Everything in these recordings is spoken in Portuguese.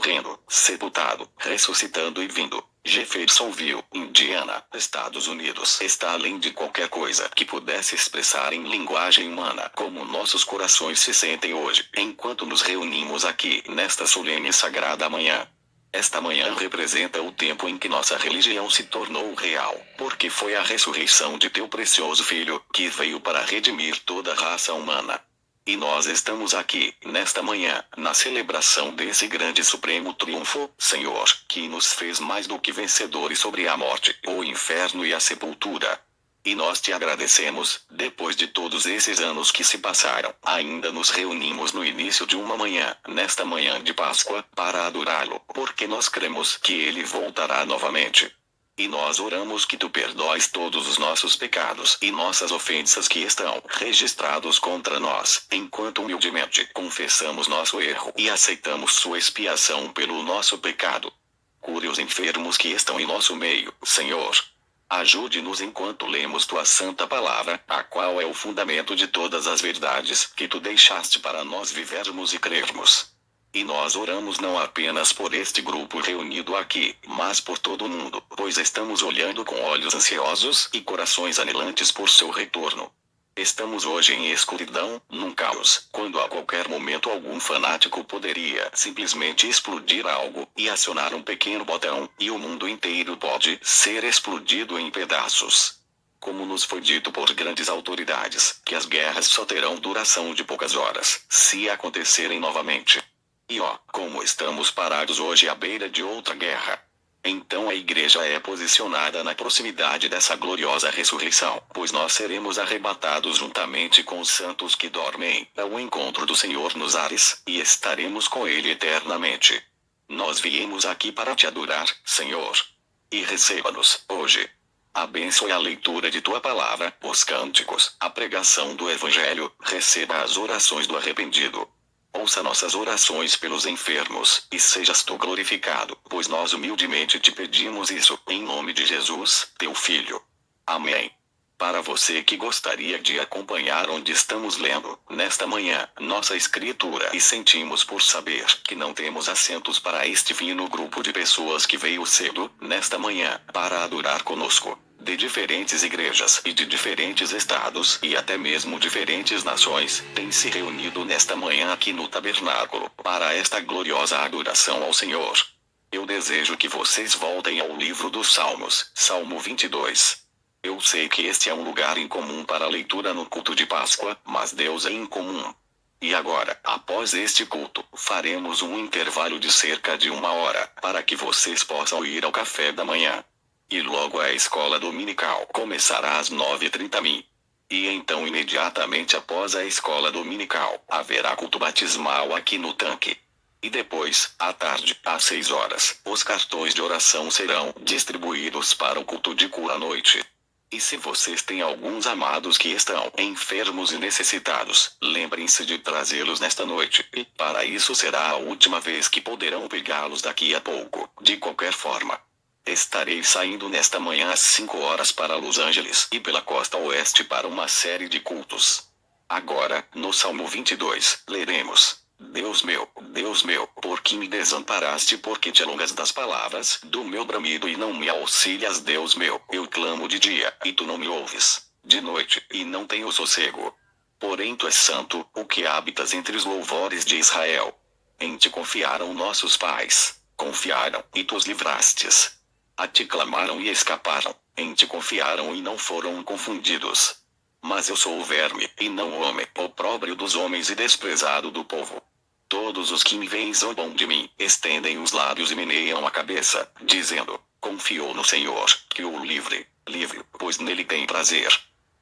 morrendo, sepultado, ressuscitando e vindo. Jeffersonville, Indiana, Estados Unidos, está além de qualquer coisa que pudesse expressar em linguagem humana como nossos corações se sentem hoje, enquanto nos reunimos aqui nesta solene e sagrada manhã. Esta manhã representa o tempo em que nossa religião se tornou real, porque foi a ressurreição de teu precioso Filho, que veio para redimir toda a raça humana. E nós estamos aqui, nesta manhã, na celebração desse grande e supremo triunfo, Senhor, que nos fez mais do que vencedores sobre a morte, o inferno e a sepultura. E nós te agradecemos, depois de todos esses anos que se passaram, ainda nos reunimos no início de uma manhã, nesta manhã de Páscoa, para adorá-lo, porque nós cremos que ele voltará novamente. E nós oramos que tu perdoes todos os nossos pecados e nossas ofensas que estão registrados contra nós, enquanto humildemente confessamos nosso erro e aceitamos sua expiação pelo nosso pecado. Cure os enfermos que estão em nosso meio, Senhor. Ajude-nos enquanto lemos tua santa palavra, a qual é o fundamento de todas as verdades que tu deixaste para nós vivermos e crermos. E nós oramos não apenas por este grupo reunido aqui, mas por todo o mundo, pois estamos olhando com olhos ansiosos e corações anelantes por seu retorno. Estamos hoje em escuridão, num caos, quando a qualquer momento algum fanático poderia simplesmente explodir algo e acionar um pequeno botão, e o mundo inteiro pode ser explodido em pedaços. Como nos foi dito por grandes autoridades, que as guerras só terão duração de poucas horas, se acontecerem novamente. E como estamos parados hoje à beira de outra guerra. Então a igreja é posicionada na proximidade dessa gloriosa ressurreição, pois nós seremos arrebatados juntamente com os santos que dormem, ao encontro do Senhor nos ares, e estaremos com ele eternamente. Nós viemos aqui para te adorar, Senhor. E receba-nos, hoje. Abençoe a leitura de tua palavra, os cânticos, a pregação do Evangelho, receba as orações do arrependido. Ouça nossas orações pelos enfermos, e sejas tu glorificado, pois nós humildemente te pedimos isso, em nome de Jesus, teu Filho. Amém. Para você que gostaria de acompanhar onde estamos lendo, nesta manhã, nossa escritura e sentimos por saber que não temos assentos para este fino grupo de pessoas que veio cedo, nesta manhã, para adorar conosco. De diferentes igrejas e de diferentes estados e até mesmo diferentes nações, tem se reunido nesta manhã aqui no tabernáculo, para esta gloriosa adoração ao Senhor. Eu desejo que vocês voltem ao livro dos Salmos, Salmo 22. Eu sei que este é um lugar incomum para leitura no culto de Páscoa, mas Deus é incomum. E agora, após este culto, faremos um intervalo de cerca de 1 hora, para que vocês possam ir ao café da manhã. E logo a escola dominical começará às 9h30. E então imediatamente após a escola dominical, haverá culto batismal aqui no tanque. E depois, à tarde, às 6 horas, os cartões de oração serão distribuídos para o culto de cura à noite. E se vocês têm alguns amados que estão enfermos e necessitados, lembrem-se de trazê-los nesta noite, e para isso será a última vez que poderão pegá-los daqui a pouco, de qualquer forma. Estarei saindo nesta manhã às 5 horas para Los Angeles e pela costa oeste para uma série de cultos. Agora, no Salmo 22, leremos: Deus meu, por que me desamparaste? Porque te alongas das palavras do meu bramido e não me auxilias? Deus meu, eu clamo de dia, e tu não me ouves, de noite, e não tenho sossego. Porém tu és santo, o que habitas entre os louvores de Israel. Em ti confiaram nossos pais, confiaram, e tu os livrastes. A ti clamaram e escaparam, em ti confiaram e não foram confundidos. Mas eu sou o verme, e não o homem, opróbrio dos homens e desprezado do povo. Todos os que me veem zombam de mim, estendem os lábios e meneiam a cabeça, dizendo: confiou no Senhor, que o livre, pois nele tem prazer.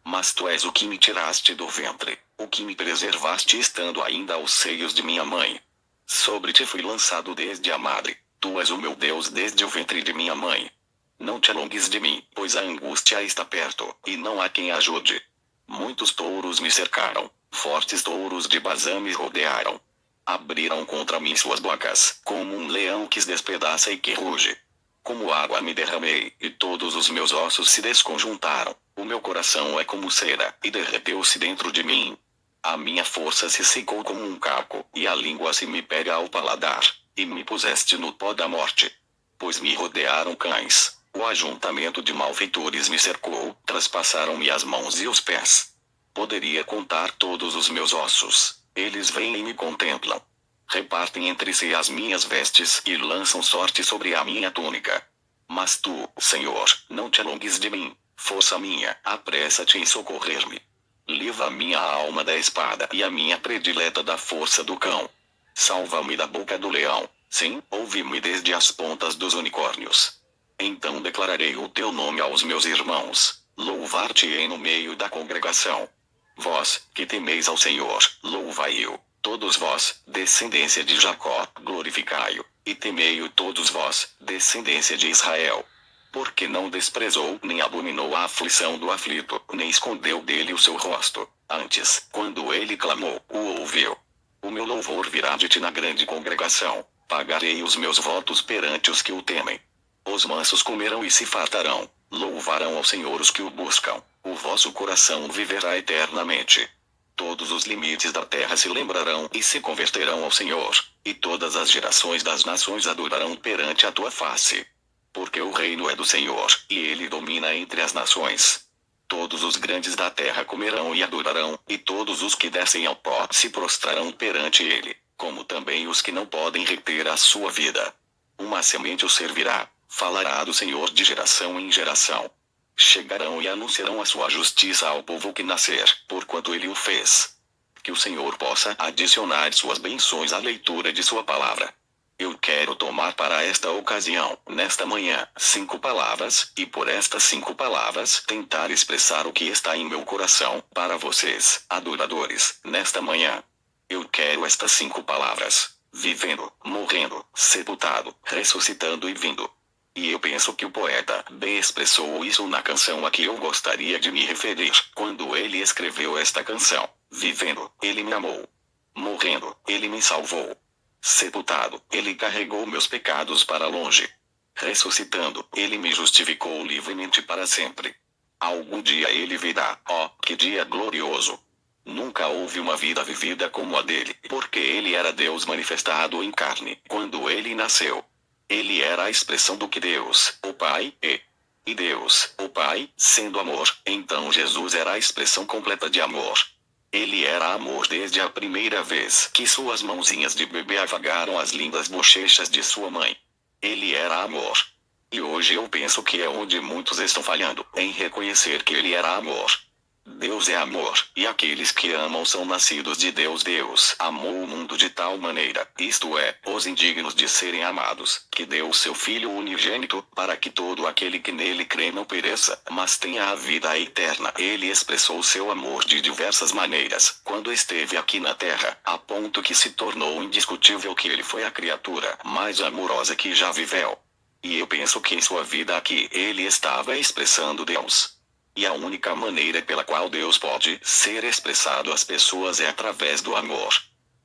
Mas tu és o que me tiraste do ventre, o que me preservaste estando ainda aos seios de minha mãe. Sobre ti fui lançado desde a madre. Tu és o meu Deus desde o ventre de minha mãe. Não te alongues de mim, pois a angústia está perto, e não há quem ajude. Muitos touros me cercaram, fortes touros de Bazã me rodearam. Abriram contra mim suas bocas, como um leão que se despedaça e que ruge. Como água me derramei, e todos os meus ossos se desconjuntaram. O meu coração é como cera, e derreteu-se dentro de mim. A minha força se secou como um caco, e a língua se me pega ao paladar. e me puseste no pó da morte. Pois me rodearam cães, o ajuntamento de malfeitores me cercou, traspassaram-me as mãos e os pés. Poderia contar todos os meus ossos, eles vêm e me contemplam. Repartem entre si as minhas vestes e lançam sorte sobre a minha túnica. Mas tu, Senhor, não te alongues de mim, força minha, apressa-te em socorrer-me. Livra minha alma da espada e a minha predileta da força do cão. Salva-me da boca do leão, sim, ouve-me desde as pontas dos unicórnios. Então declararei o teu nome aos meus irmãos, louvar-te-ei no meio da congregação. Vós, que temeis ao Senhor, louvai-o, todos vós, descendência de Jacó, glorificai-o, e temei-o todos vós, descendência de Israel. Porque não desprezou nem abominou a aflição do aflito, nem escondeu dele o seu rosto. Antes, quando ele clamou, o ouviu. O meu louvor virá de ti na grande congregação, pagarei os meus votos perante os que o temem. Os mansos comerão e se fartarão, louvarão ao Senhor os que o buscam, o vosso coração viverá eternamente. Todos os limites da terra se lembrarão e se converterão ao Senhor, e todas as gerações das nações adorarão perante a tua face. Porque o reino é do Senhor, e ele domina entre as nações. Todos os grandes da terra comerão e adorarão, e todos os que descem ao pó se prostrarão perante ele, como também os que não podem reter a sua vida. Uma semente o servirá, falará do Senhor de geração em geração. Chegarão e anunciarão a sua justiça ao povo que nascer, porquanto ele o fez. Que o Senhor possa adicionar suas bênçãos à leitura de sua palavra. Eu quero tomar para esta ocasião, nesta manhã, 5 palavras, e por estas 5 palavras tentar expressar o que está em meu coração, para vocês, adoradores, nesta manhã. Eu quero estas 5 palavras: vivendo, morrendo, sepultado, ressuscitando e vindo. E eu penso que o poeta bem expressou isso na canção a que eu gostaria de me referir, quando ele escreveu esta canção. Vivendo, ele me amou. Morrendo, ele me salvou. Sepultado, ele carregou meus pecados para longe. Ressuscitando, ele me justificou livremente para sempre. Algum dia ele virá, ó, que dia glorioso! Nunca houve uma vida vivida como a dele, porque ele era Deus manifestado em carne, quando ele nasceu. Ele era a expressão do que Deus, o Pai, é. E Deus, o Pai, sendo amor, então Jesus era a expressão completa de amor. Ele era amor desde a primeira vez que suas mãozinhas de bebê afagaram as lindas bochechas de sua mãe. Ele era amor. E hoje eu penso que é onde muitos estão falhando, em reconhecer que ele era amor. Deus é amor, e aqueles que amam são nascidos de Deus. Deus amou o mundo de tal maneira, isto é, os indignos de serem amados, que deu seu Filho unigênito, para que todo aquele que nele crê não pereça, mas tenha a vida eterna. Ele expressou seu amor de diversas maneiras, quando esteve aqui na terra, a ponto que se tornou indiscutível que ele foi a criatura mais amorosa que já viveu. E eu penso que em sua vida aqui ele estava expressando Deus. E a única maneira pela qual Deus pode ser expressado às pessoas é através do amor.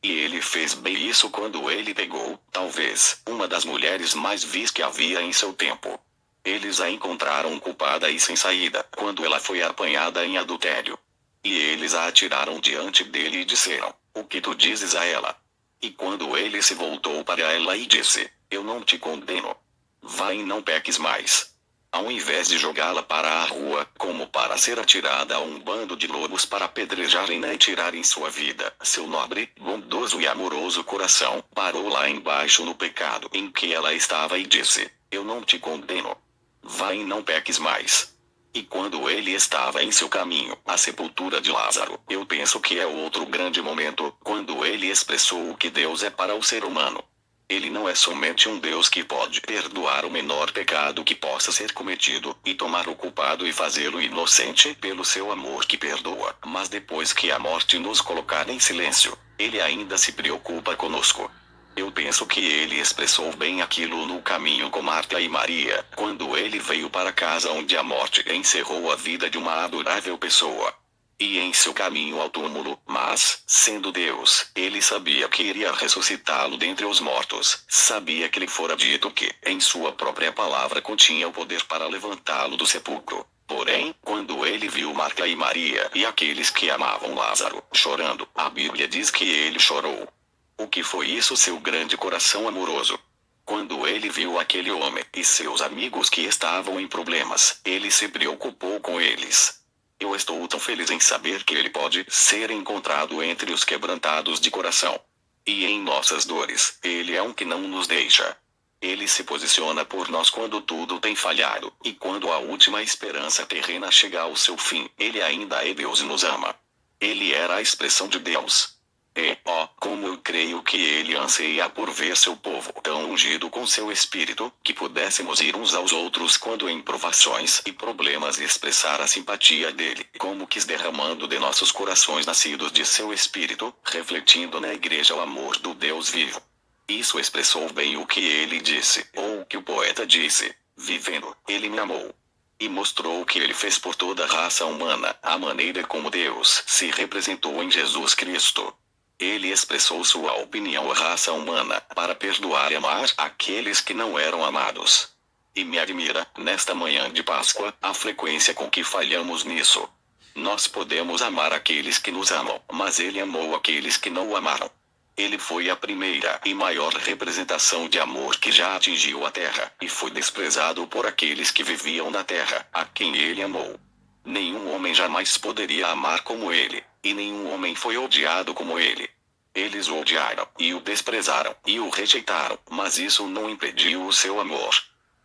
E ele fez bem isso quando ele pegou, talvez, uma das mulheres mais vis que havia em seu tempo. Eles a encontraram culpada e sem saída, quando ela foi apanhada em adultério. E eles a atiraram diante dele e disseram: o que tu dizes a ela? E quando ele se voltou para ela e disse: eu não te condeno. Vai e não peques mais. Ao invés de jogá-la para a rua, como para ser atirada a um bando de lobos para apedrejarem-na e tirarem sua vida, seu nobre, bondoso e amoroso coração parou lá embaixo no pecado em que ela estava e disse: eu não te condeno. Vai e não peques mais. E quando ele estava em seu caminho, à sepultura de Lázaro, eu penso que é outro grande momento, quando ele expressou o que Deus é para o ser humano. Ele não é somente um Deus que pode perdoar o menor pecado que possa ser cometido, e tomar o culpado e fazê-lo inocente pelo seu amor que perdoa, mas depois que a morte nos colocar em silêncio, ele ainda se preocupa conosco. Eu penso que ele expressou bem aquilo no caminho com Marta e Maria, quando ele veio para casa onde a morte encerrou a vida de uma adorável pessoa. E em seu caminho ao túmulo, mas, sendo Deus, ele sabia que iria ressuscitá-lo dentre os mortos, sabia que lhe fora dito que, em sua própria palavra continha o poder para levantá-lo do sepulcro. Porém, quando ele viu Marta e Maria e aqueles que amavam Lázaro chorando, a Bíblia diz que ele chorou. O que foi isso, seu grande coração amoroso? Quando ele viu aquele homem e seus amigos que estavam em problemas, ele se preocupou com eles. Eu estou tão feliz em saber que ele pode ser encontrado entre os quebrantados de coração. E em nossas dores, ele é um que não nos deixa. Ele se posiciona por nós quando tudo tem falhado, e quando a última esperança terrena chega ao seu fim, ele ainda é Deus e nos ama. Ele era a expressão de Deus. E, ó, como eu creio que ele anseia por ver seu povo tão ungido com seu espírito, que pudéssemos ir uns aos outros quando em provações e problemas e expressar a simpatia dele, como quis derramando de nossos corações nascidos de seu espírito, refletindo na igreja o amor do Deus vivo. Isso expressou bem o que ele disse, ou o que o poeta disse: vivendo, ele me amou. E mostrou o que ele fez por toda a raça humana, a maneira como Deus se representou em Jesus Cristo. Ele expressou sua opinião à raça humana, para perdoar e amar aqueles que não eram amados. E me admira, nesta manhã de Páscoa, a frequência com que falhamos nisso. Nós podemos amar aqueles que nos amam, mas ele amou aqueles que não o amaram. Ele foi a primeira e maior representação de amor que já atingiu a terra, e foi desprezado por aqueles que viviam na terra, a quem ele amou. Nenhum homem jamais poderia amar como ele, e nenhum homem foi odiado como ele. Eles o odiaram, e o desprezaram, e o rejeitaram, mas isso não impediu o seu amor.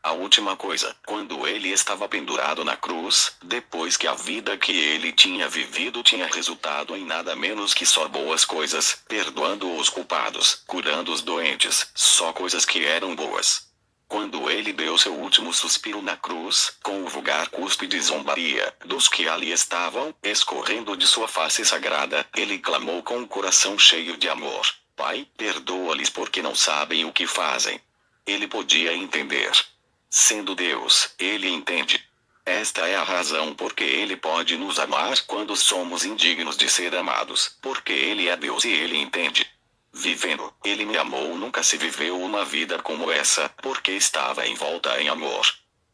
A última coisa, quando ele estava pendurado na cruz, depois que a vida que ele tinha vivido tinha resultado em nada menos que só boas coisas, perdoando os culpados, curando os doentes, só coisas que eram boas. Quando ele deu seu último suspiro na cruz, com o vulgar cuspe de zombaria dos que ali estavam, escorrendo de sua face sagrada, ele clamou com o coração cheio de amor: Pai, perdoa-lhes porque não sabem o que fazem. Ele podia entender. Sendo Deus, ele entende. Esta é a razão porque ele pode nos amar quando somos indignos de ser amados, porque ele é Deus e ele entende. Vivendo, ele me amou. Nunca se viveu uma vida como essa, porque estava envolta em amor.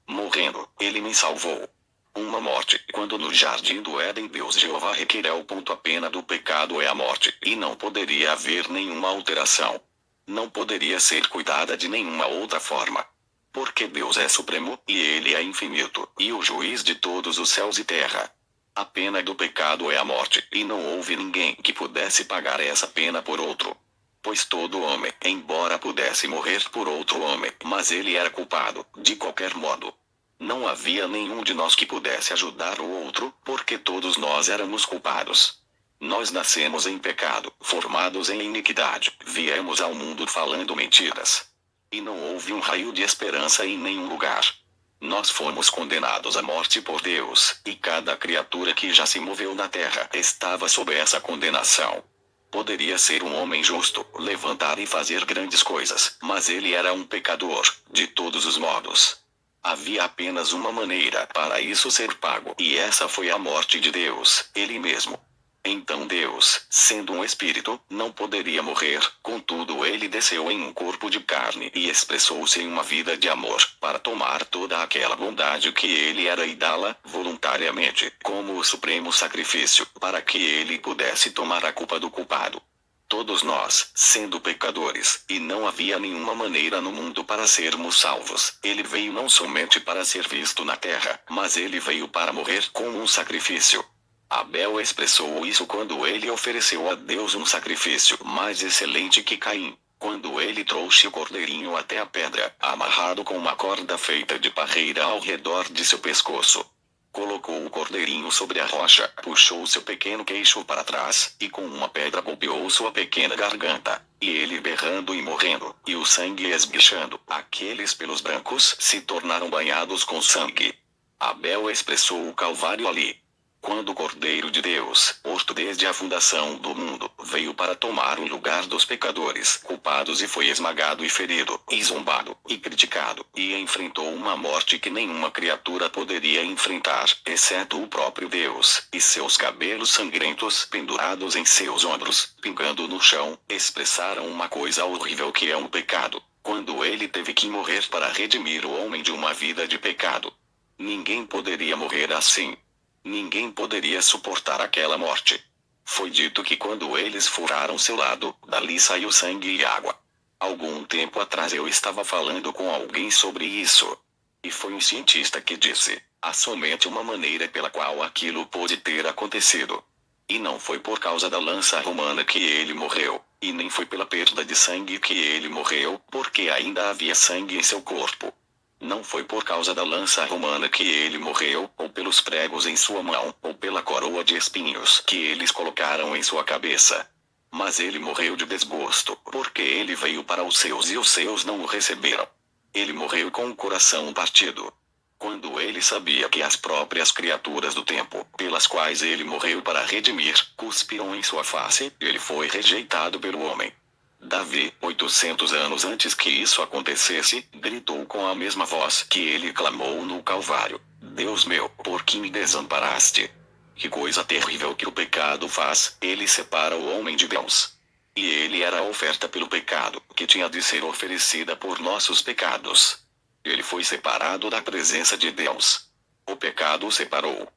Morrendo, ele me salvou. Uma morte, quando no jardim do Éden Deus Jeová requereu. A pena do pecado é a morte, e não poderia haver nenhuma alteração. Não poderia ser cuidada de nenhuma outra forma. Porque Deus é supremo, e ele é infinito, e o juiz de todos os céus e terra. A pena do pecado é a morte, e não houve ninguém que pudesse pagar essa pena por outro. Pois todo homem, embora pudesse morrer por outro homem, mas ele era culpado, de qualquer modo. Não havia nenhum de nós que pudesse ajudar o outro, porque todos nós éramos culpados. Nós nascemos em pecado, formados em iniquidade, viemos ao mundo falando mentiras. E não houve um raio de esperança em nenhum lugar. Nós fomos condenados à morte por Deus, e cada criatura que já se moveu na terra estava sob essa condenação. Poderia ser um homem justo, levantar e fazer grandes coisas, mas ele era um pecador, de todos os modos. Havia apenas uma maneira para isso ser pago, e essa foi a morte de Deus, ele mesmo. Então Deus, sendo um espírito, não poderia morrer, contudo ele desceu em um corpo de carne e expressou-se em uma vida de amor, para tomar toda aquela bondade que ele era e dá-la, voluntariamente, como o supremo sacrifício, para que ele pudesse tomar a culpa do culpado. Todos nós, sendo pecadores, e não havia nenhuma maneira no mundo para sermos salvos, ele veio não somente para ser visto na terra, mas ele veio para morrer como um sacrifício. Abel expressou isso quando ele ofereceu a Deus um sacrifício mais excelente que Caim, quando ele trouxe o cordeirinho até a pedra, amarrado com uma corda feita de parreira ao redor de seu pescoço. Colocou o cordeirinho sobre a rocha, puxou seu pequeno queixo para trás, e com uma pedra golpeou sua pequena garganta. E ele berrando e morrendo, e o sangue esguichando, aqueles pelos brancos se tornaram banhados com sangue. Abel expressou o Calvário ali. Quando o Cordeiro de Deus, posto desde a fundação do mundo, veio para tomar o lugar dos pecadores, culpados e foi esmagado e ferido, e zombado, e criticado, e enfrentou uma morte que nenhuma criatura poderia enfrentar, exceto o próprio Deus, e seus cabelos sangrentos pendurados em seus ombros, pingando no chão, expressaram uma coisa horrível que é um pecado, quando ele teve que morrer para redimir o homem de uma vida de pecado. Ninguém poderia morrer assim. Ninguém poderia suportar aquela morte. Foi dito que quando eles furaram seu lado, dali saiu sangue e água. Algum tempo atrás eu estava falando com alguém sobre isso. E foi um cientista que disse: há somente uma maneira pela qual aquilo pôde ter acontecido. E não foi por causa da lança romana que ele morreu, e nem foi pela perda de sangue que ele morreu, porque ainda havia sangue em seu corpo. Não foi por causa da lança romana que ele morreu, ou pelos pregos em sua mão, ou pela coroa de espinhos que eles colocaram em sua cabeça. Mas ele morreu de desgosto, porque ele veio para os seus e os seus não o receberam. Ele morreu com o coração partido. Quando ele sabia que as próprias criaturas do tempo, pelas quais ele morreu para redimir, cuspiram em sua face, ele foi rejeitado pelo homem. Davi, 800 anos antes que isso acontecesse, gritou com a mesma voz que ele clamou no Calvário: Deus meu, por que me desamparaste? Que coisa terrível que o pecado faz, ele separa o homem de Deus. E ele era a oferta pelo pecado, que tinha de ser oferecida por nossos pecados. Ele foi separado da presença de Deus. O pecado o separou.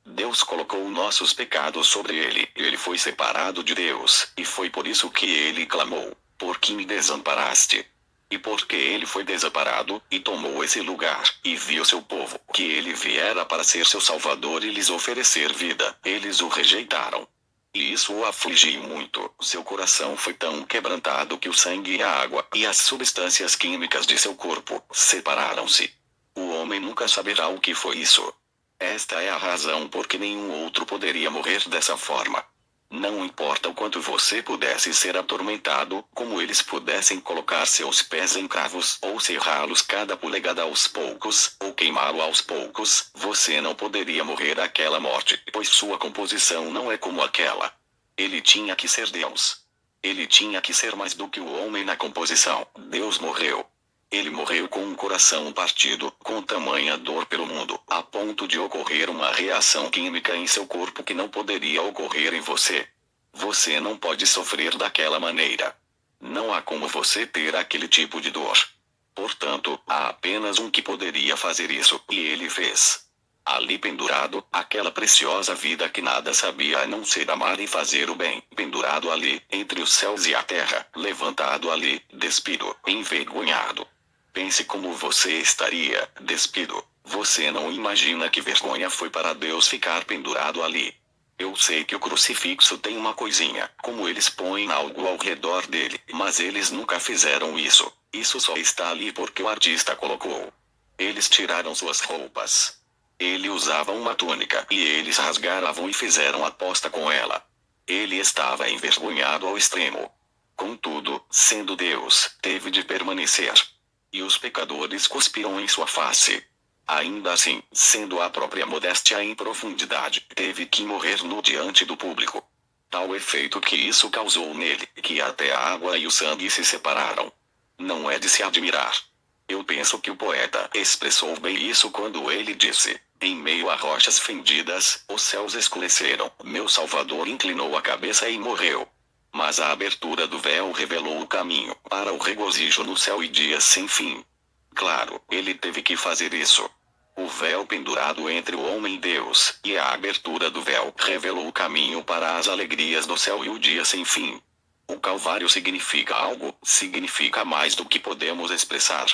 Deus colocou nossos pecados sobre ele, e ele foi separado de Deus, e foi por isso que ele clamou: por que me desamparaste? E porque ele foi desamparado, e tomou esse lugar, e viu seu povo, que ele viera para ser seu salvador e lhes oferecer vida, eles o rejeitaram. E isso o afligiu muito, seu coração foi tão quebrantado que o sangue e a água, e as substâncias químicas de seu corpo, separaram-se. O homem nunca saberá o que foi isso. Esta é a razão por que nenhum outro poderia morrer dessa forma. Não importa o quanto você pudesse ser atormentado, como eles pudessem colocar seus pés em cravos, ou serrá-los cada polegada aos poucos, ou queimá-lo aos poucos, você não poderia morrer aquela morte, pois sua composição não é como aquela. Ele tinha que ser Deus. Ele tinha que ser mais do que o homem na composição. Deus morreu. Ele morreu com um coração partido, com tamanha dor pelo mundo, a ponto de ocorrer uma reação química em seu corpo que não poderia ocorrer em você. Você não pode sofrer daquela maneira. Não há como você ter aquele tipo de dor. Portanto, há apenas um que poderia fazer isso, e ele fez. Ali pendurado, aquela preciosa vida que nada sabia a não ser amar e fazer o bem, pendurado ali, entre os céus e a terra, levantado ali, despido, envergonhado. Pense como você estaria, despido. Você não imagina que vergonha foi para Deus ficar pendurado ali. Eu sei que o crucifixo tem uma coisinha, como eles põem algo ao redor dele, mas eles nunca fizeram isso. Isso só está ali porque o artista colocou. Eles tiraram suas roupas. Ele usava uma túnica e eles rasgaram e fizeram aposta com ela. Ele estava envergonhado ao extremo. Contudo, sendo Deus, teve de permanecer. E os pecadores cuspiram em sua face. Ainda assim, sendo a própria modéstia em profundidade, teve que morrer nu diante do público. Tal efeito que isso causou nele, que até a água e o sangue se separaram. Não é de se admirar. Eu penso que o poeta expressou bem isso quando ele disse: em meio a rochas fendidas, os céus escureceram, meu Salvador inclinou a cabeça e morreu. Mas a abertura do véu revelou o caminho para o regozijo no céu e dias sem fim. Claro, ele teve que fazer isso. O véu pendurado entre o homem e Deus, e a abertura do véu revelou o caminho para as alegrias do céu e o dia sem fim. O Calvário significa algo, significa mais do que podemos expressar.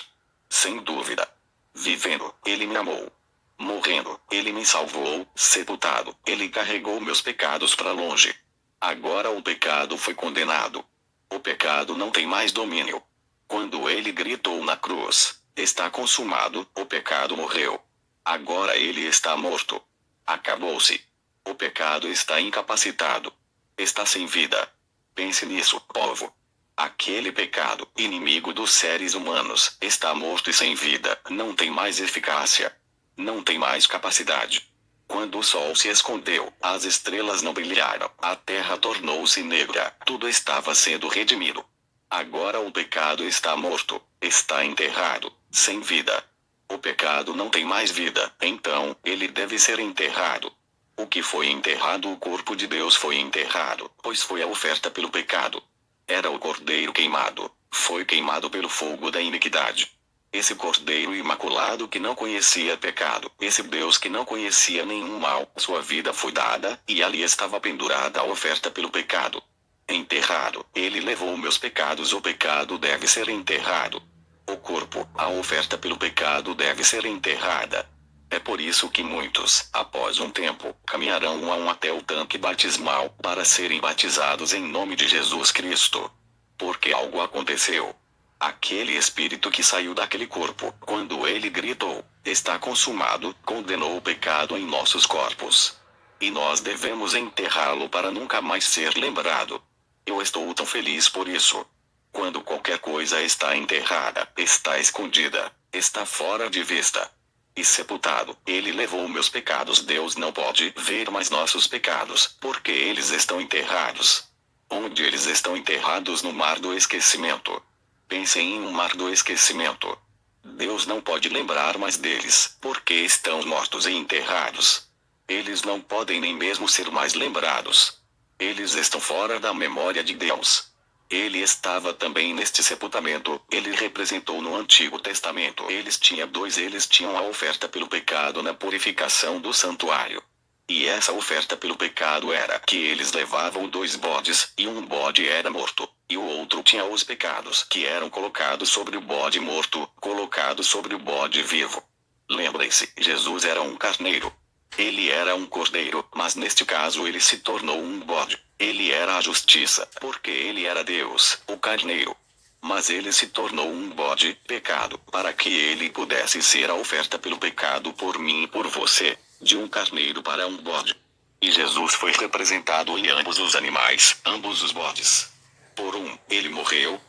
Sem dúvida. Vivendo, ele me amou. Morrendo, ele me salvou. Sepultado, ele carregou meus pecados para longe. Agora o pecado foi condenado. O pecado não tem mais domínio. Quando ele gritou na cruz: está consumado, o pecado morreu. Agora ele está morto. Acabou-se. O pecado está incapacitado. Está sem vida. Pense nisso, povo. Aquele pecado, inimigo dos seres humanos, está morto e sem vida, não tem mais eficácia. Não tem mais capacidade. Quando o sol se escondeu, as estrelas não brilharam, a terra tornou-se negra, tudo estava sendo redimido. Agora o pecado está morto, está enterrado, sem vida. O pecado não tem mais vida, então, ele deve ser enterrado. O que foi enterrado, o corpo de Deus foi enterrado, pois foi a oferta pelo pecado. Era o cordeiro queimado, foi queimado pelo fogo da iniquidade. Esse Cordeiro Imaculado que não conhecia pecado, esse Deus que não conhecia nenhum mal, sua vida foi dada, e ali estava pendurada a oferta pelo pecado. Enterrado, ele levou meus pecados, o pecado deve ser enterrado. O corpo, a oferta pelo pecado deve ser enterrada. É por isso que muitos, após um tempo, caminharão um a um até o tanque batismal, para serem batizados em nome de Jesus Cristo. Porque algo aconteceu. Aquele espírito que saiu daquele corpo, quando ele gritou, está consumado, condenou o pecado em nossos corpos. E nós devemos enterrá-lo para nunca mais ser lembrado. Eu estou tão feliz por isso. Quando qualquer coisa está enterrada, está escondida, está fora de vista e sepultado, ele levou meus pecados. Deus não pode ver mais nossos pecados, porque eles estão enterrados. Onde eles estão enterrados? No mar do esquecimento. Pensem em um mar do esquecimento. Deus não pode lembrar mais deles, porque estão mortos e enterrados. Eles não podem nem mesmo ser mais lembrados. Eles estão fora da memória de Deus. Ele estava também neste sepultamento, ele representou no Antigo Testamento. Eles tinham a oferta pelo pecado na purificação do santuário. E essa oferta pelo pecado era que eles levavam 2 bodes, e um bode era morto, e o outro tinha os pecados que eram colocados sobre o bode morto, colocados sobre o bode vivo. Lembrem-se, Jesus era um carneiro. Ele era um cordeiro, mas neste caso ele se tornou um bode. Ele era a justiça, porque ele era Deus, o carneiro. Mas ele se tornou um bode, pecado, para que ele pudesse ser a oferta pelo pecado por mim e por você, de um carneiro para um bode. E Jesus foi representado em ambos os animais, ambos os bodes. Por um, ele morreu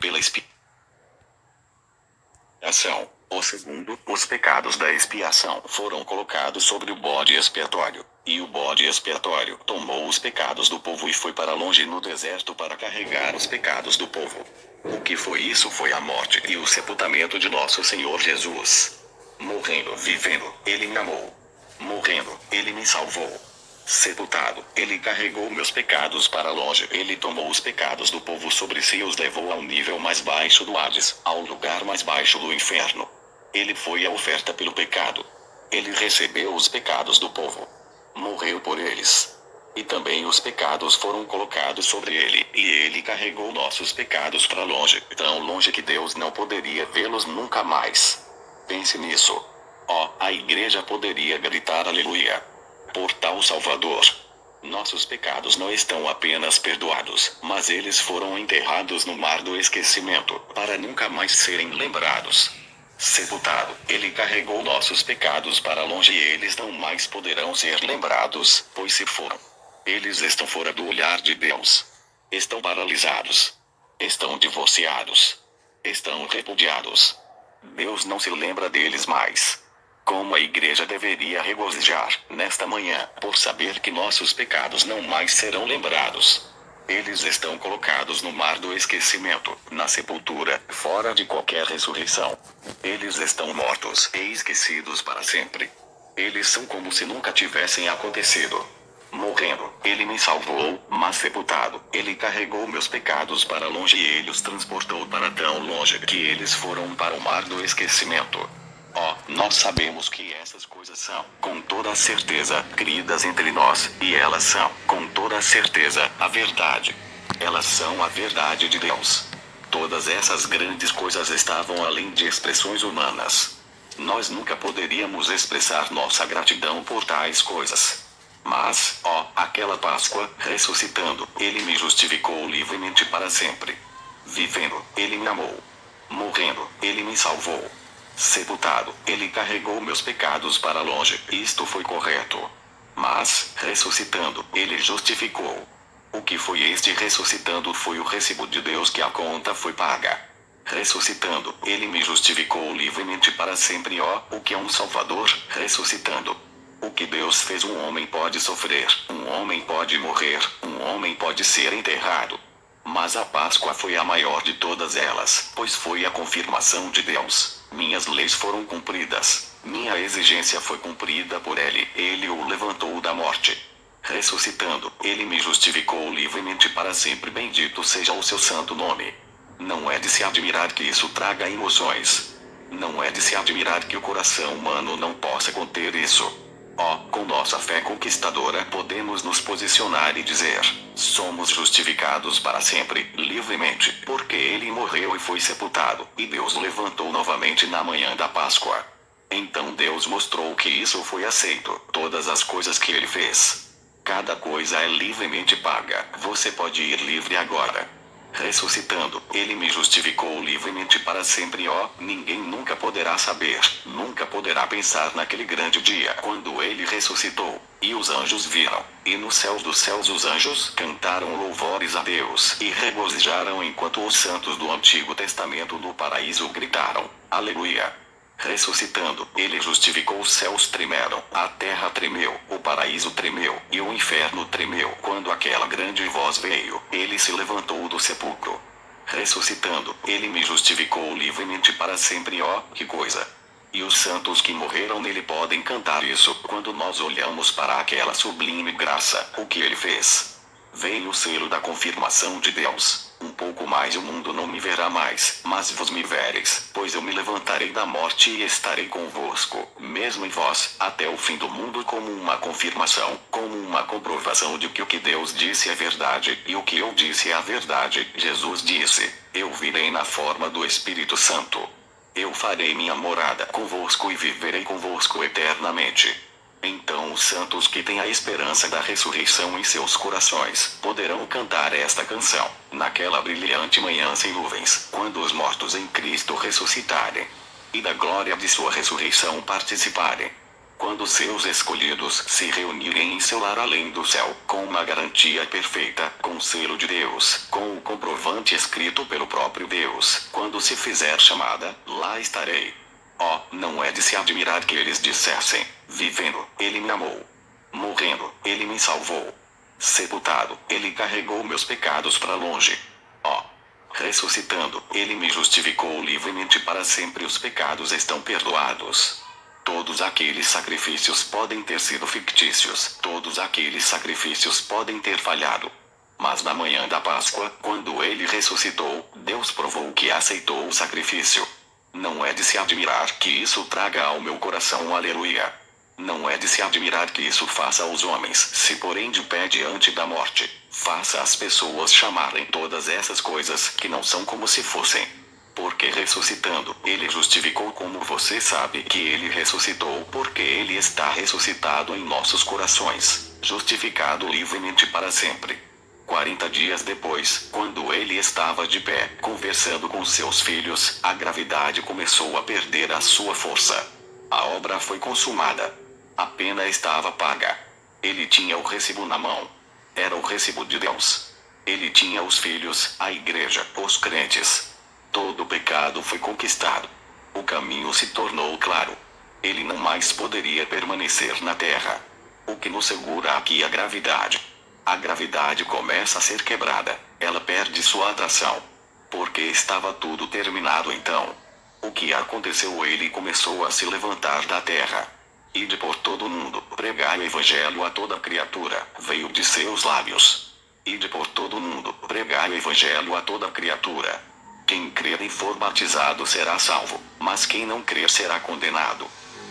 pela expiação. O segundo, os pecados da expiação foram colocados sobre o bode expiatório. E o bode expiatório tomou os pecados do povo e foi para longe no deserto para carregar os pecados do povo. O que foi isso? Foi a morte e o sepultamento de nosso Senhor Jesus. Morrendo, vivendo, ele me amou. Morrendo, ele me salvou. Sepultado, ele carregou meus pecados para longe. Ele tomou os pecados do povo sobre si e os levou ao nível mais baixo do Hades, ao lugar mais baixo do inferno. Ele foi a oferta pelo pecado. Ele recebeu os pecados do povo. Morreu por eles. E também os pecados foram colocados sobre ele, e ele carregou nossos pecados para longe, tão longe que Deus não poderia vê-los nunca mais. Pense nisso. A igreja poderia gritar aleluia por tal Salvador. Nossos pecados não estão apenas perdoados, mas eles foram enterrados no mar do esquecimento, para nunca mais serem lembrados. Sepultado, ele carregou nossos pecados para longe e eles não mais poderão ser lembrados, pois se foram. Eles estão fora do olhar de Deus. Estão paralisados. Estão divorciados. Estão repudiados. Deus não se lembra deles mais. Como a igreja deveria regozijar, nesta manhã, por saber que nossos pecados não mais serão lembrados. Eles estão colocados no mar do esquecimento, na sepultura, fora de qualquer ressurreição. Eles estão mortos e esquecidos para sempre. Eles são como se nunca tivessem acontecido. Morrendo, ele me salvou, mas sepultado, ele carregou meus pecados para longe e ele os transportou para tão longe que eles foram para o mar do esquecimento. Nós sabemos que essas coisas são, com toda certeza, cridas entre nós, e elas são, com toda certeza, a verdade. Elas são a verdade de Deus. Todas essas grandes coisas estavam além de expressões humanas. Nós nunca poderíamos expressar nossa gratidão por tais coisas. Mas, aquela Páscoa, ressuscitando, ele me justificou livremente para sempre. Vivendo, ele me amou. Morrendo, ele me salvou. Sepultado, ele carregou meus pecados para longe. Isto foi correto. Mas, ressuscitando, ele justificou. O que foi este ressuscitando? Foi o recibo de Deus que a conta foi paga. Ressuscitando, ele me justificou livremente para sempre. O que é um Salvador, ressuscitando. O que Deus fez, um homem pode sofrer, um homem pode morrer, um homem pode ser enterrado. Mas a Páscoa foi a maior de todas elas, pois foi a confirmação de Deus. Minhas leis foram cumpridas. Minha exigência foi cumprida por ele. Ele o levantou da morte. Ressuscitando, ele me justificou livremente para sempre. Bendito seja o seu santo nome. Não é de se admirar que isso traga emoções. Não é de se admirar que o coração humano não possa conter isso. Com nossa fé conquistadora podemos nos posicionar e dizer: somos justificados para sempre, livremente, porque ele morreu e foi sepultado, e Deus o levantou novamente na manhã da Páscoa. Então Deus mostrou que isso foi aceito, todas as coisas que ele fez. Cada coisa é livremente paga, você pode ir livre agora. Ressuscitando, ele me justificou livremente para sempre. Ninguém nunca poderá saber, nunca poderá pensar naquele grande dia quando ele ressuscitou, e os anjos viram, e no céu dos céus os anjos cantaram louvores a Deus e regozijaram enquanto os santos do Antigo Testamento no paraíso gritaram: Aleluia! Ressuscitando, ele justificou, os céus tremeram, a terra tremeu, o paraíso tremeu, e o inferno tremeu. Quando aquela grande voz veio, ele se levantou do sepulcro. Ressuscitando, ele me justificou livremente para sempre. Que coisa! E os santos que morreram nele podem cantar isso quando nós olhamos para aquela sublime graça, o que ele fez. Veio o selo da confirmação de Deus. Um pouco mais e o mundo não me verá mais, mas vos me vereis, pois eu me levantarei da morte e estarei convosco, mesmo em vós, até o fim do mundo, como uma confirmação, como uma comprovação de que o que Deus disse é verdade, e o que eu disse é a verdade. Jesus disse: eu virei na forma do Espírito Santo. Eu farei minha morada convosco e viverei convosco eternamente. Então os santos que têm a esperança da ressurreição em seus corações poderão cantar esta canção, naquela brilhante manhã sem nuvens, quando os mortos em Cristo ressuscitarem, e da glória de sua ressurreição participarem. Quando seus escolhidos se reunirem em seu lar além do céu, com uma garantia perfeita, com o selo de Deus, com o comprovante escrito pelo próprio Deus, quando se fizer chamada, lá estarei. Não é de se admirar que eles dissessem: vivendo, ele me amou. Morrendo, ele me salvou. Sepultado, ele carregou meus pecados para longe. Ressuscitando, ele me justificou livremente para sempre. Os pecados estão perdoados. Todos aqueles sacrifícios podem ter sido fictícios, todos aqueles sacrifícios podem ter falhado. Mas na manhã da Páscoa, quando ele ressuscitou, Deus provou que aceitou o sacrifício. Não é de se admirar que isso traga ao meu coração um aleluia. Não é de se admirar que isso faça aos homens se porem de pé diante da morte, faça as pessoas chamarem todas essas coisas que não são como se fossem. Porque ressuscitando, ele justificou, como você sabe que ele ressuscitou, porque ele está ressuscitado em nossos corações, justificado livremente para sempre. 40 dias depois, quando ele estava de pé, conversando com seus filhos, a gravidade começou a perder a sua força. A obra foi consumada. A pena estava paga. Ele tinha o recibo na mão. Era o recibo de Deus. Ele tinha os filhos, a igreja, os crentes. Todo o pecado foi conquistado. O caminho se tornou claro. Ele não mais poderia permanecer na terra. O que nos segura aqui é a gravidade. A gravidade começa a ser quebrada, ela perde sua atração. Porque estava tudo terminado então. O que aconteceu? Ele começou a se levantar da terra. Ide por todo o mundo, pregai o evangelho a toda criatura, veio de seus lábios. Ide por todo o mundo, pregai o evangelho a toda criatura. Quem crer e for batizado será salvo, mas quem não crer será condenado.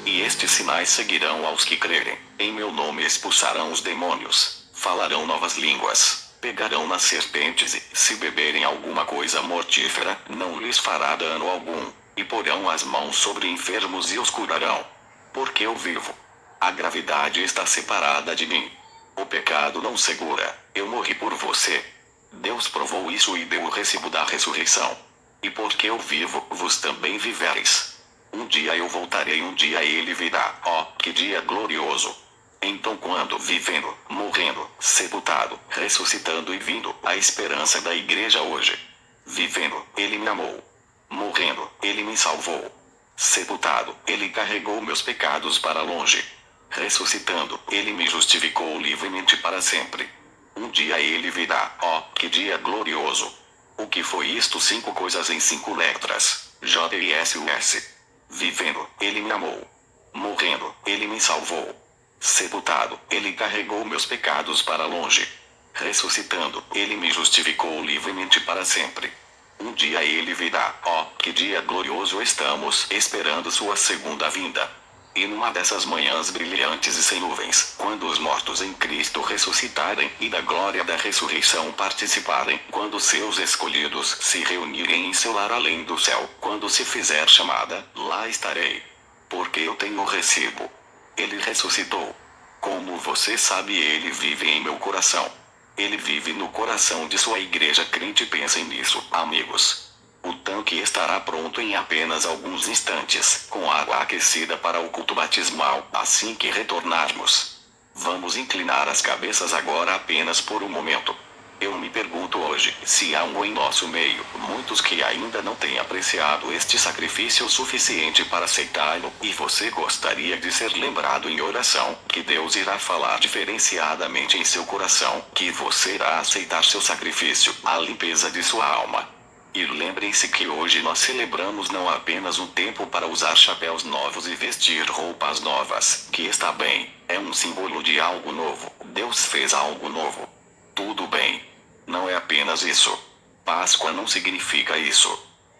E estes sinais seguirão aos que crerem: em meu nome expulsarão os demônios, falarão novas línguas, pegarão nas serpentes e, se beberem alguma coisa mortífera, não lhes fará dano algum, e porão as mãos sobre enfermos e os curarão. Porque eu vivo. A gravidade está separada de mim. O pecado não segura, eu morri por você. Deus provou isso e deu o recibo da ressurreição. E porque eu vivo, vos também vivereis. Um dia eu voltarei, um dia ele virá. Que dia glorioso! Então, quando vivendo, morrendo, sepultado, ressuscitando e vindo, a esperança da igreja hoje. Vivendo, ele me amou. Morrendo, ele me salvou. Sepultado, ele carregou meus pecados para longe. Ressuscitando, ele me justificou livremente para sempre. Um dia ele virá. Que dia glorioso! O que foi isto? 5 coisas em 5 letras. JSUS. Vivendo, ele me amou. Morrendo, ele me salvou. Sepultado, ele carregou meus pecados para longe. Ressuscitando, ele me justificou livremente para sempre. Um dia ele virá. Oh, que dia glorioso estamos esperando sua segunda vinda. E numa dessas manhãs brilhantes e sem nuvens, quando os mortos em Cristo ressuscitarem e da glória da ressurreição participarem, quando seus escolhidos se reunirem em seu lar além do céu, quando se fizer chamada, lá estarei. Porque eu tenho o recibo. Ele ressuscitou. Como você sabe, ele vive em meu coração. Ele vive no coração de sua igreja crente. Pensem nisso, amigos. O tanque estará pronto em apenas alguns instantes, com água aquecida para o culto batismal, assim que retornarmos. Vamos inclinar as cabeças agora apenas por um momento. Eu me pergunto hoje, se há em nosso meio, muitos que ainda não têm apreciado este sacrifício suficiente para aceitá-lo, e você gostaria de ser lembrado em oração, que Deus irá falar diferenciadamente em seu coração, que você irá aceitar seu sacrifício, a limpeza de sua alma. E lembrem-se que hoje nós celebramos não apenas um tempo para usar chapéus novos e vestir roupas novas, que está bem, é um símbolo de algo novo. Deus fez algo novo. Tudo bem. Não é apenas isso. Páscoa não significa isso.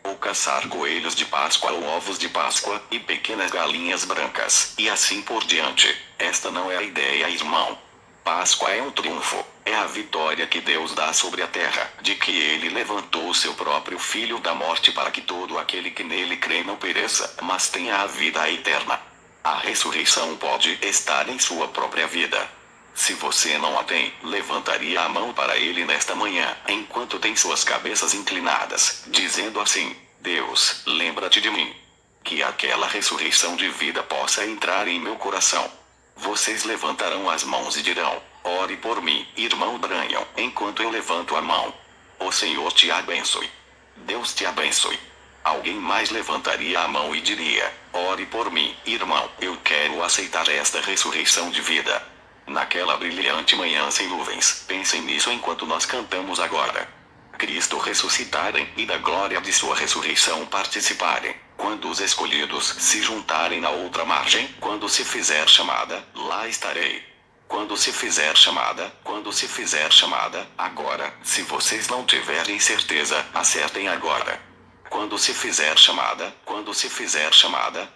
Ou caçar coelhos de Páscoa ou ovos de Páscoa e pequenas galinhas brancas, e assim por diante. Esta não é a ideia, irmão. Páscoa é um triunfo, é a vitória que Deus dá sobre a terra, de que ele levantou o seu próprio Filho da morte para que todo aquele que nele crê não pereça, mas tenha a vida eterna. A ressurreição pode estar em sua própria vida. Se você não a tem, levantaria a mão para ele nesta manhã, enquanto tem suas cabeças inclinadas, dizendo assim: Deus, lembra-te de mim. Que aquela ressurreição de vida possa entrar em meu coração. Vocês levantarão as mãos e dirão: ore por mim, irmão Branham, enquanto eu levanto a mão. O Senhor te abençoe. Deus te abençoe. Alguém mais levantaria a mão e diria: ore por mim, irmão, eu quero aceitar esta ressurreição de vida. Naquela brilhante manhã sem nuvens, pensem nisso enquanto nós cantamos agora. Cristo ressuscitarem e da glória de sua ressurreição participarem, quando os escolhidos se juntarem na outra margem, quando se fizer chamada, lá estarei. Quando se fizer chamada, agora, se vocês não tiverem certeza, acertem agora. Quando se fizer chamada,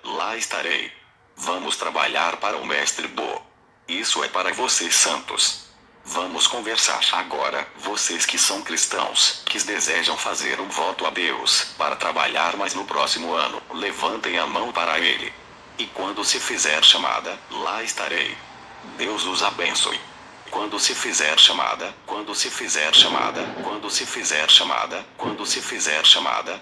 lá estarei. Vamos trabalhar para o Mestre Bo. Isso é para vocês santos. Vamos conversar agora, vocês que são cristãos, que desejam fazer um voto a Deus, para trabalhar mais no próximo ano, levantem a mão para ele. E quando se fizer chamada, lá estarei. Deus os abençoe. Quando se fizer chamada,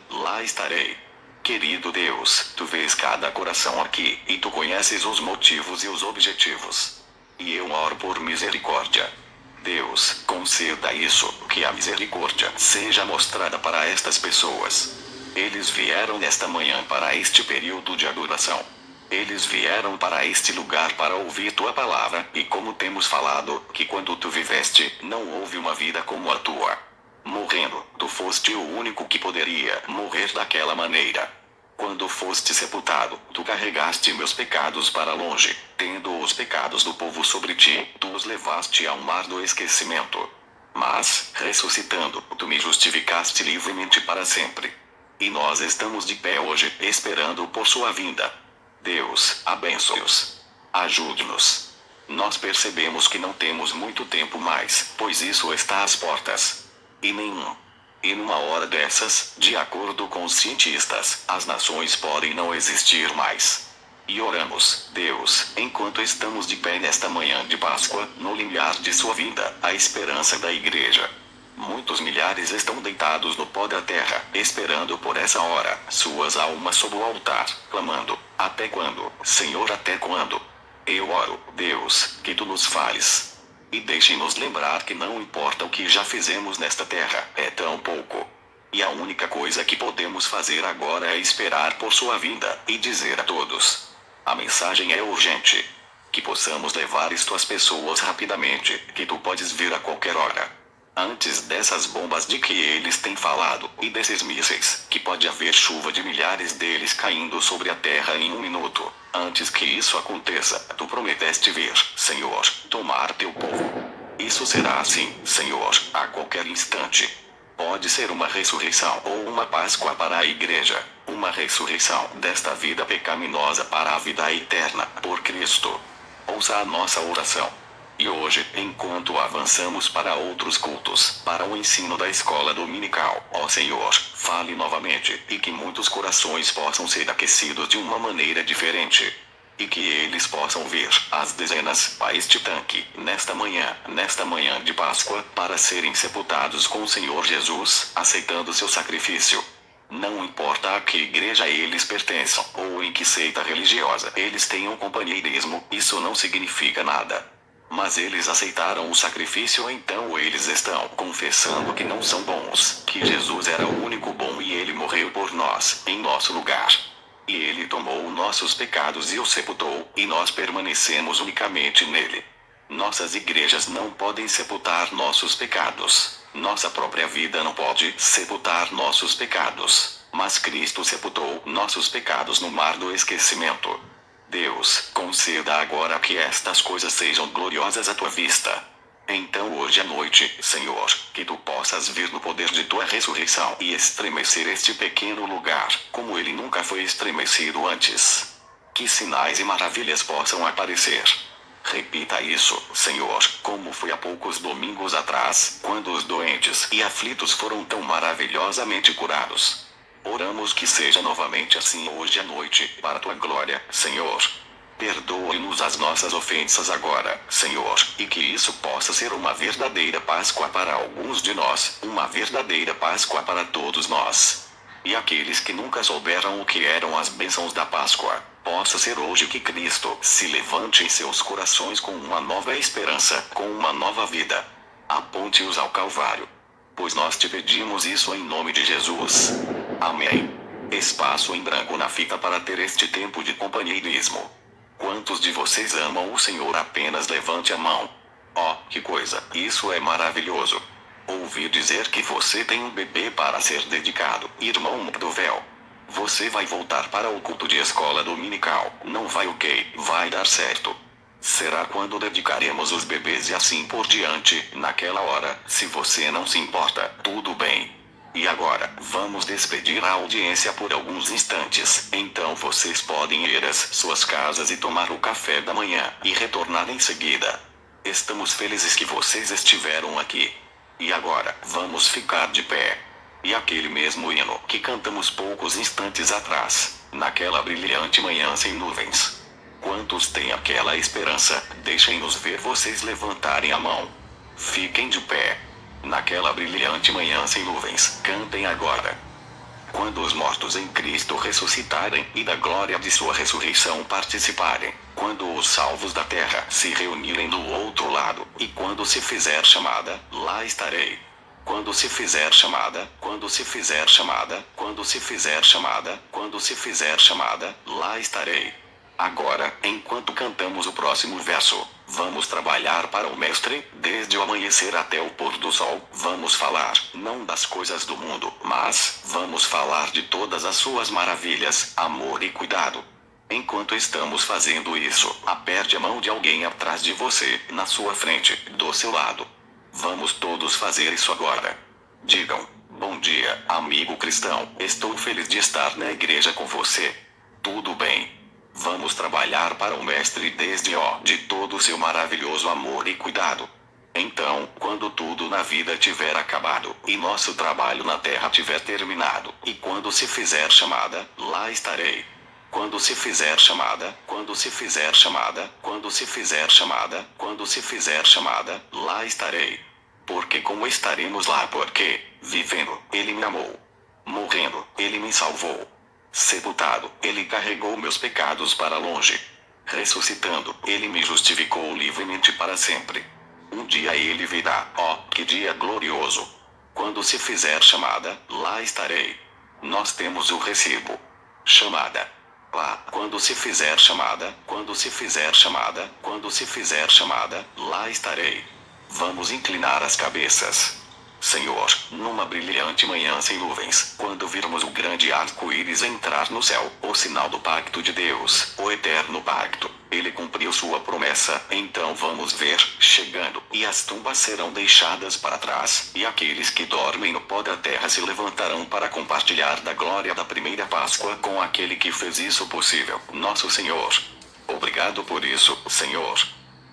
lá estarei. Querido Deus, tu vês cada coração aqui, e tu conheces os motivos e os objetivos. E eu oro por misericórdia. Deus, conceda isso, que a misericórdia seja mostrada para estas pessoas. Eles vieram nesta manhã para este período de adoração. Eles vieram para este lugar para ouvir tua palavra, e como temos falado, que quando tu viveste, não houve uma vida como a tua. Morrendo, tu foste o único que poderia morrer daquela maneira. Quando foste sepultado, tu carregaste meus pecados para longe, tendo os pecados do povo sobre ti, tu os levaste ao mar do esquecimento. Mas, ressuscitando, tu me justificaste livremente para sempre. E nós estamos de pé hoje, esperando por sua vinda. Deus, abençoe-os. Ajude-nos. Nós percebemos que não temos muito tempo mais, pois isso está às portas. E numa hora dessas, de acordo com os cientistas, as nações podem não existir mais. E oramos, Deus, enquanto estamos de pé nesta manhã de Páscoa, no limiar de sua vinda, a esperança da igreja. Muitos milhares estão deitados no pó da terra, esperando por essa hora, suas almas sob o altar, clamando: até quando, Senhor, até quando? Eu oro, Deus, que tu nos fales. E deixe-nos lembrar que não importa o que já fizemos nesta terra, é tão pouco. E a única coisa que podemos fazer agora é esperar por sua vinda, e dizer a todos: a mensagem é urgente. Que possamos levar isto às pessoas rapidamente, que tu podes vir a qualquer hora. Antes dessas bombas de que eles têm falado, e desses mísseis, que pode haver chuva de milhares deles caindo sobre a terra em um minuto. Antes que isso aconteça, tu prometeste vir, Senhor, tomar teu povo. Isso será assim, Senhor, a qualquer instante. Pode ser uma ressurreição ou uma Páscoa para a igreja. Uma ressurreição desta vida pecaminosa para a vida eterna, por Cristo. Ouça a nossa oração. E hoje, enquanto avançamos para outros cultos, para o ensino da escola dominical, ó Senhor, fale novamente, e que muitos corações possam ser aquecidos de uma maneira diferente. E que eles possam vir, as dezenas, a este tanque, nesta manhã de Páscoa, para serem sepultados com o Senhor Jesus, aceitando seu sacrifício. Não importa a que igreja eles pertençam, ou em que seita religiosa eles tenham companheirismo, isso não significa nada. Mas eles aceitaram o sacrifício, então eles estão confessando que não são bons, que Jesus era o único bom e ele morreu por nós, em nosso lugar. E ele tomou nossos pecados e os sepultou, e nós permanecemos unicamente nele. Nossas igrejas não podem sepultar nossos pecados. Nossa própria vida não pode sepultar nossos pecados. Mas Cristo sepultou nossos pecados no mar do esquecimento. Deus, conceda agora que estas coisas sejam gloriosas à tua vista. Então hoje à noite, Senhor, que tu possas vir no poder de tua ressurreição e estremecer este pequeno lugar, como ele nunca foi estremecido antes. Que sinais e maravilhas possam aparecer. Repita isso, Senhor, como foi há poucos domingos atrás, quando os doentes e aflitos foram tão maravilhosamente curados. Oramos que seja novamente assim hoje à noite, para a tua glória, Senhor. Perdoe-nos as nossas ofensas agora, Senhor, e que isso possa ser uma verdadeira Páscoa para alguns de nós, uma verdadeira Páscoa para todos nós. E aqueles que nunca souberam o que eram as bênçãos da Páscoa, possa ser hoje que Cristo se levante em seus corações com uma nova esperança, com uma nova vida. Aponte-os ao Calvário. Pois nós te pedimos isso em nome de Jesus. Amém. Espaço em branco na fita para ter este tempo de companheirismo. Quantos de vocês amam o Senhor? Apenas levante a mão. Oh, que coisa, isso é maravilhoso. Ouvi dizer que você tem um bebê para ser dedicado, irmão do véu. Você vai voltar para o culto de escola dominical, não vai ok? Vai dar certo. Será quando dedicaremos os bebês e assim por diante, naquela hora, se você não se importa, tudo bem. E agora, vamos despedir a audiência por alguns instantes, então vocês podem ir às suas casas e tomar o café da manhã, e retornar em seguida. Estamos felizes que vocês estiveram aqui. E agora, vamos ficar de pé. E aquele mesmo hino que cantamos poucos instantes atrás, naquela brilhante manhã sem nuvens. Quantos têm aquela esperança? Deixem-nos ver vocês levantarem a mão. Fiquem de pé. Naquela brilhante manhã sem nuvens, cantem agora. Quando os mortos em Cristo ressuscitarem e da glória de sua ressurreição participarem, quando os salvos da terra se reunirem do outro lado, e quando se fizer chamada, lá estarei. Quando se fizer chamada, quando se fizer chamada, quando se fizer chamada, quando se fizer chamada, lá estarei. Agora, enquanto cantamos o próximo verso, vamos trabalhar para o Mestre, desde o amanhecer até o pôr do sol. Vamos falar, não das coisas do mundo, mas, vamos falar de todas as suas maravilhas, amor e cuidado. Enquanto estamos fazendo isso, aperte a mão de alguém atrás de você, na sua frente, do seu lado. Vamos todos fazer isso agora. Digam, bom dia, amigo cristão, estou feliz de estar na igreja com você. Tudo bem? Vamos trabalhar para o Mestre desde de todo o seu maravilhoso amor e cuidado. Então, quando tudo na vida tiver acabado, e nosso trabalho na terra tiver terminado, e quando se fizer chamada, lá estarei. Quando se fizer chamada, quando se fizer chamada, quando se fizer chamada, quando se fizer chamada, lá estarei. Porque como estaremos lá? Porque, vivendo, Ele me amou. Morrendo, Ele me salvou. Sepultado, Ele carregou meus pecados para longe. Ressuscitando, Ele me justificou livremente para sempre. Um dia Ele virá, que dia glorioso! Quando se fizer chamada, lá estarei. Nós temos o recibo. Chamada. Lá, quando se fizer chamada, quando se fizer chamada, quando se fizer chamada, lá estarei. Vamos inclinar as cabeças. Senhor, numa brilhante manhã sem nuvens, quando virmos o grande arco-íris entrar no céu, o sinal do pacto de Deus, o eterno pacto, Ele cumpriu sua promessa, então vamos ver, chegando, e as tumbas serão deixadas para trás, e aqueles que dormem no pó da terra se levantarão para compartilhar da glória da primeira Páscoa com aquele que fez isso possível, nosso Senhor. Obrigado por isso, Senhor.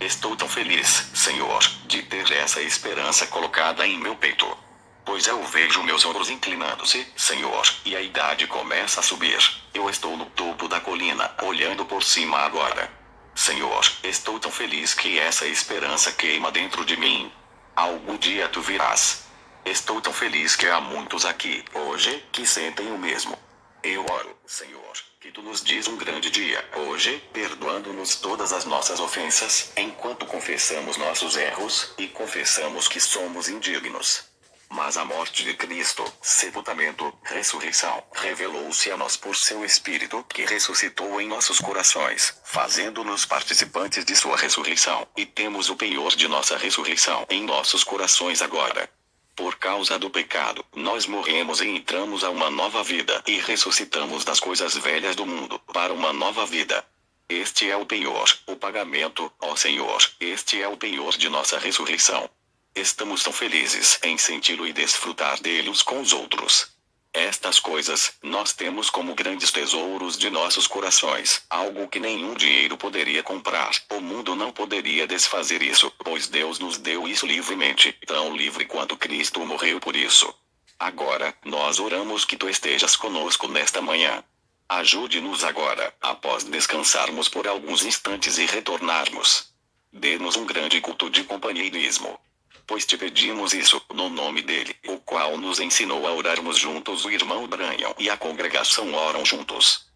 Estou tão feliz, Senhor, de ter essa esperança colocada em meu peito. Pois eu vejo meus ombros inclinando-se, Senhor, e a idade começa a subir. Eu estou no topo da colina, olhando por cima agora. Senhor, estou tão feliz que essa esperança queima dentro de mim. Algum dia tu virás. Estou tão feliz que há muitos aqui, hoje, que sentem o mesmo. Eu oro, Senhor, que tu nos diz um grande dia, hoje, perdoando-nos todas as nossas ofensas, enquanto confessamos nossos erros, e confessamos que somos indignos. Mas a morte de Cristo, sepultamento, ressurreição, revelou-se a nós por seu Espírito, que ressuscitou em nossos corações, fazendo-nos participantes de sua ressurreição, e temos o penhor de nossa ressurreição em nossos corações agora. Por causa do pecado, nós morremos e entramos a uma nova vida, e ressuscitamos das coisas velhas do mundo, para uma nova vida. Este é o penhor, o pagamento, ó Senhor, este é o penhor de nossa ressurreição. Estamos tão felizes em senti-lo e desfrutar dele uns com os outros. Estas coisas, nós temos como grandes tesouros de nossos corações, algo que nenhum dinheiro poderia comprar. O mundo não poderia desfazer isso, pois Deus nos deu isso livremente, tão livre quanto Cristo morreu por isso. Agora, nós oramos que tu estejas conosco nesta manhã. Ajude-nos agora, após descansarmos por alguns instantes e retornarmos. Dê-nos um grande culto de companheirismo. Pois te pedimos isso, no nome dele, o qual nos ensinou a orarmos juntos. O irmão Brian e a congregação oram juntos.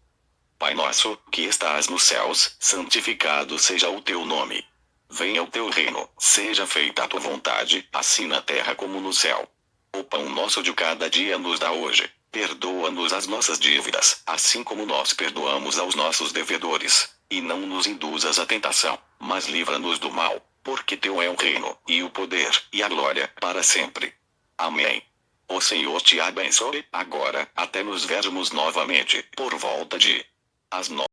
Pai nosso, que estás nos céus, santificado seja o teu nome. Venha o teu reino, seja feita a tua vontade, assim na terra como no céu. O pão nosso de cada dia nos dá hoje. Perdoa-nos as nossas dívidas, assim como nós perdoamos aos nossos devedores. E não nos induzas à tentação, mas livra-nos do mal. Porque teu é o reino, e o poder, e a glória, para sempre. Amém. O Senhor te abençoe, agora, até nos vermos novamente, por volta de às 9.